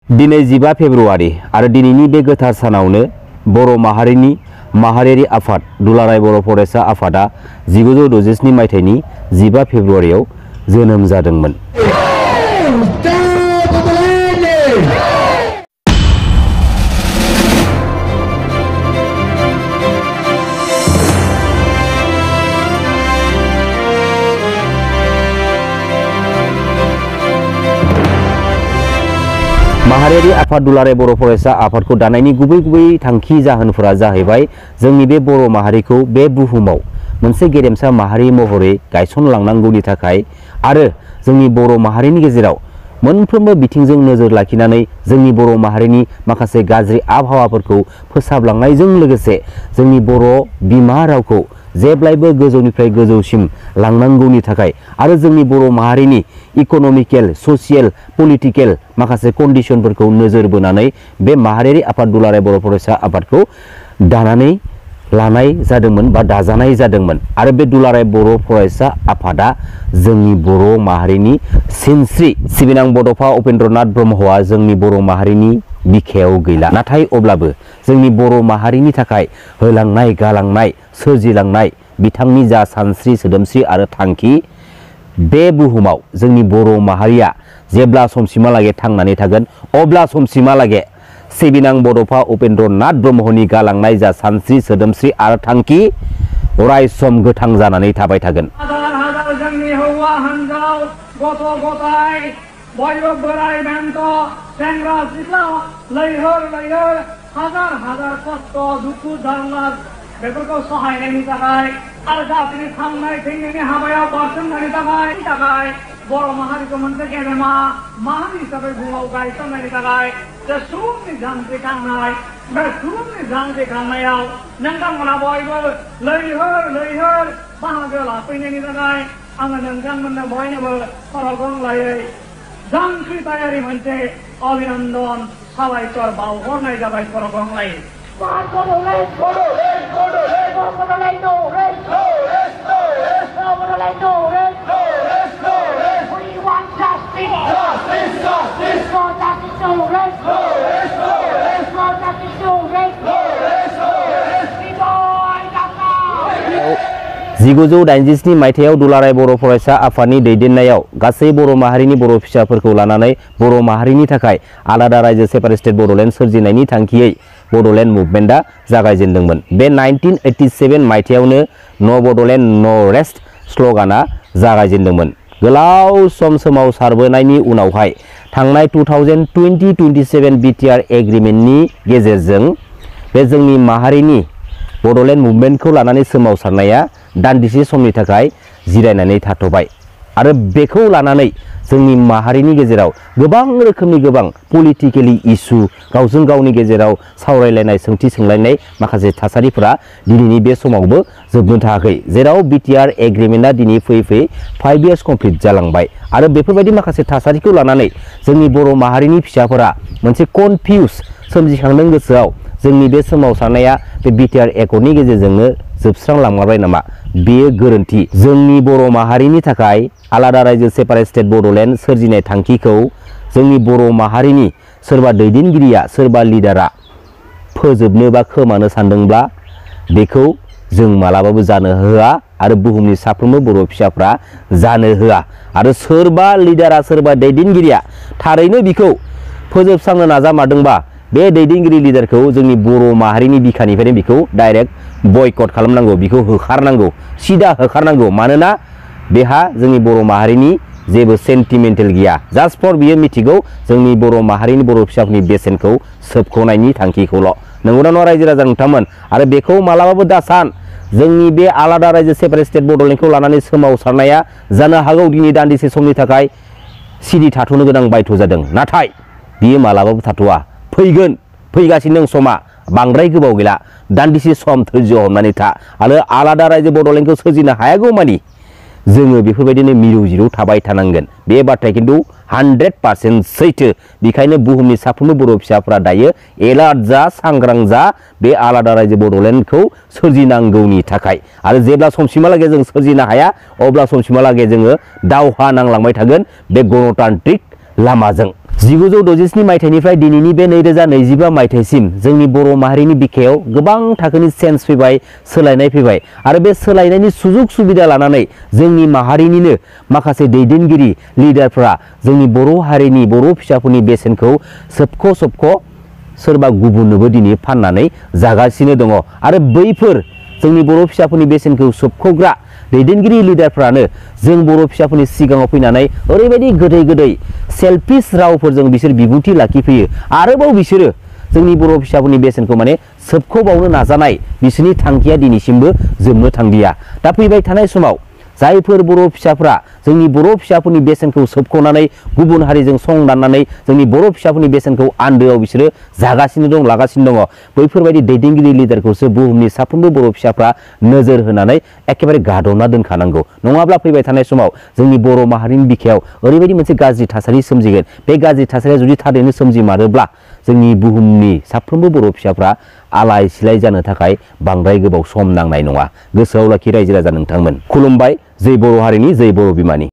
दिनै 15 फेब्रुवारि आरो दिनैनि बे गोथार सानावनो बर' माहारिनि माहारियारि आफाद दुलाराय बर' फरायसा आफादा 1967 मायथाइनि 15 फेब्रुवारियाव जोनोम जादोंमोन। माहारियारि आफाद दुलाराय बर' फरायसा आफादखौ दानायनि गुबै थांखि जाहोनफोरा जाहैबाय जोंनि बे बर' माहारिखौ बे बुहुमाव मोनसे गेरेमसा माहारि महरै गायसनलांनांगौनि थाखाय आरो जोंनि बर' माहारिनि गेजेराव मोनफ्रोमबो बिथिंजों नोजोर लाखिनानै जोंनि बर' माहारिनि माखासे गाज्रि आबहावाफोरखौ फोसाबलांनायजों लोगोसे जोंनि बर' बिमा रावखौ जेब्लायबो गोजौनिफ्राय गोजौसिम लांनांगौनि थाखाय आरो जोंनि बर' माहारिनि इक'नमिकेल ससियेल पलिटिकेल माखासे कन्डिशनफोरखौ नोजोर बोनानै बे माहारियारि आफाद दुलाराय बर' फरायसा आफादखौ दानानै लानाय जादोंमोन बा दाजानाय जादोंमोन। आरो बे दुलाराय बर' फरायसा आफादा जोंनि बर' माहारिनि सिनस्रि सिबिनां बड'फा उपेन्द्रनाथ ब्रह्मआ जोंनि बर' माहारिनि बिखायाव गैला, नाथाय अब्लाबो जोंनि बर' माहारिनि थाखाय होलांनाय गालांनाय सोरजिलांनाय बिथांनि जा सानस्रि सोदोमस्रि आरो थांखि बे बुहुमाव जोंनि बर' माहारिया जेब्ला समसिमहालागै थांनानै थागोन अब्ला समसिमहालागै सिबिनां बड'फा उपेन्द्रनाथ ब्रह्मनि गालांनाय जा सानस्रि सोदोमस्रि आरो थांखि अराय सम गोथां जानानै थाबाय थागोन। जोंनि हौवा हिनजाव गथ' गथाय बयबो बोराय बेन्थ सेंग्रा सिख्ला लैहोर लैहोर हाजार हाजार खस्थ' दुखु दाहा बेफोरखौ सहायनायनि थाखाय आरो जातिनि थांनाय थैनायनि हाबायाव बारसोमनायनि थाखाय बर' माहारिखौ मोनसे गेदेमा माहारि हिसाबै बुहुमाव गायसननायनि थाखाय जे सुबुंनि जांख्रिखांनाय बे सुबुंनि जांख्रिखांनायाव नोंथांमोना बयबो लैहोर लैहोर बाहागो लाफैनायनि थाखाय आङो नोंथांमोननो बयनोबो खर'गंग्लायै जांख्रिथायारि मोनसे अभिनन्दन साबायखर बावहरनाय जाबाय खर'गंग्लायै। जिगुजौ 87 मायथाइयाव दुलाराय बर' फरायसा आफादनि दैदेननायाव गासै बर' माहारिनि बर' फिसाफोरखौ लानानै बर' माहारिनि थाखाय आलादा रायजो सेपारेट स्टेट बड'लेण्ड सोरजिनायनि थांखियै बड'लेण्ड मुभमेन्टआ जागायजेनदोंमोन। बे 1987 मायथाइयावनो न' बड'लेण्ड न' रेस्ट स्ल'गाना जागायजेनदोंमोन। गोलाव सम सोमावसारबोनायनि उनावहाय थांनाय 2020-27 बिटिआर एग्रिमेन्टनि गेजेरजों बे जोंनि माहारिनि बड'लेण्ड मुभमेन्टखौ लानानै सोमावसारनाया दान्दिसे समनि थाखाय जिरायनानै थाथ'बाय आरो बेखौ लानानै जोंनि माहारिनि गेजेराव गोबां रोखोमनि गोबां पलिटिकेलि इस्यु गावजों गावनि गेजेराव सावरायलायनाय सोंथि सोंलायनाय माखासे थासारिफोरा दिनैनि बे समावबो जोबनो थाङाखै, जेराव बिटिआर एग्रिमेन्टआ दिनै फैयै 5 इयार्स कमप्लिट जालांबाय आरो बेफोरबायदि माखासे थासारिखौ लानानै जोंनि बर' माहारिनि फिसाफोरा मोनसे कनफिउज सोमजिखांदों गोसोआव। जोंनि बे सोमावसारनाया बे बिटिआर एकर्डनि गेजेरजोंनो जोबस्रांलांबाय नामा? बेयो गोरोन्थि। जोंनि बर' माहारिनि थाखाय आलादा रायजो सेपारेट स्टेट बड'लेण्ड सोरजिनाय थांखिखौ जोंनि बर' माहारिनि सोरबा दैदेनगिरिया सोरबा लिडारा फोजोबनो बा खोमानो सानदोंब्ला बेखौ जों मालाबाबो जानो होआ आरो बुहुमनि साफ्रोमबो बर' फिसाफ्रा जानो होआ। आरो सोरबा लिडारा सोरबा दैदेनगिरिया थारैनो बिखौ फोजोबस्रांनो नाजामारदोंबा बे दैदेनगिरि लिडारखौ जोंनि बर' माहारिनि बिखानिफ्रायनो बिखौ डाइरेक्ट बयकट खालामनांगौ, बिखौ होखारनांगौ, सिदा होखारनांगौ। मानोना बेहा जोंनि बर' माहारिनि जेबो सेन्टिमेन्टेल गैया। जास्ट फर बियो मिथिगौ जोंनि बर' माहारिनि बर' फिसाफोरनि बेसेनखौ सोबख'नायनि थांखिखौल'। नंगौना नङा रायजो राजा नोंथांमोन? आरो बेखौ मालाबाबो दासान जोंनि बे आलादा रायजो सेपारेट स्टेट बड'लेण्डखौ लानानै सोमावसारनाया जानो हागौ दिनै दान्दिसे समनि थाखाय सिरि थाथ'नो गोनां बायथ' जादों, नाथाय बियो मालाबाबो थाथ'आ। फैगोन, फैगासिनो दं समा, बांद्राय गोबाव गैला। दान्दिसे सम धैर्य हमनानै था आरो आलादा रायजो बड'लेण्डखौ सोरजिनो हायागौमानि जोङो बेफोरबायदिनो मिरु जिरु थाबाय थानांगोन। बे बाथ्राया खिन्थु 100% सैथो। बेखायनो बुहुमनि साफ्रोमबो बर' फिसाफ्रा दायो एलार्ट जा, सांग्रां जा बे आलादा रायजो बड'लेण्डखौ सोरजिनांगौनि थाखाय। आरो जेब्ला समसिमहालागै जों सोरजिनो हाया अब्ला समसिमहालागै जोङो दावहा नांलांबाय थागोन बे गणतान्त्रिक लामाजों। 1967 मायथाइनिफ्राय दिनैनि बे 2025 मायथाइसिम जोंनि बर' माहारिनि बिखायाव गोबां थाखोनि चेन्ज फैबाय, सोलायनाय फैबाय आरो बे सोलायनायनि सुजुग सुबिदा लानानै जोंनि माहारिनिनो माखासे दैदेनगिरि लिडारफोरा जोंनि बर' हारिनि बर' फिसाफोरनि बेसेनखौ सोबख' सोरबा गुबुननोबो दिनै फाननानै जागासिनो दङ आरो बैफोर जोंनि बर' फिसाफोरनि बेसेनखौ सोबख'ग्रा दैदेनगिरि लिडारफ्रानो जों बर' फिसाफोरनि सिगाङाव फैनानै ओरैबायदि गोदै सेल्फिश रावफोरजों बिसोर बिबुंथि लाखिफैयो आरोबाव बिसोरो जोंनि बर' फिसाफोरनि बेसेनखौ माने सोबख'बावनो नाजानाय बिसोरनि थांखिया दिनैसिमबो जोबनो थांदिया। दा फैबाय थानाय समाव जायफोर बर' फिसाफ्रा जोंनि बर' फिसाफोरनि बेसेनखौ सोबख'नानै गुबुन हारिजों सं दाननानै जोंनि बर' फिसाफोरनि बेसेनखौ आन्दोआव बिसोरो जागासिनो दं, लागासिनो दङ, बैफोरबायदि दैदेनगिरि लिडारखौसो बुहुमनि साफ्रोमबो बर' फिसाफ्रा नोजोर होनानै एखेबारे गादबना दोनखानांगौ। नङाब्ला फैबाय थानाय समाव जोंनि बर' माहारिनि बिखायाव ओरैबायदि मोनसे गाज्रि थासारि सोमजिगोन। बे गाज्रि थासारिया जुदि थारैनो सोमजिमारोब्ला जोंनि बुहुमनि साफ्रोमबो बर' फिसाफ्रा आलाय सिलाय जानो थाखाय बांद्राय गोबाव सम नांनाय नङा। गोसोआव लाखि रायजो राजा नोंथांमोन। खुलुमबाय। जै बर' हारिनि, जै बर' बिमानि।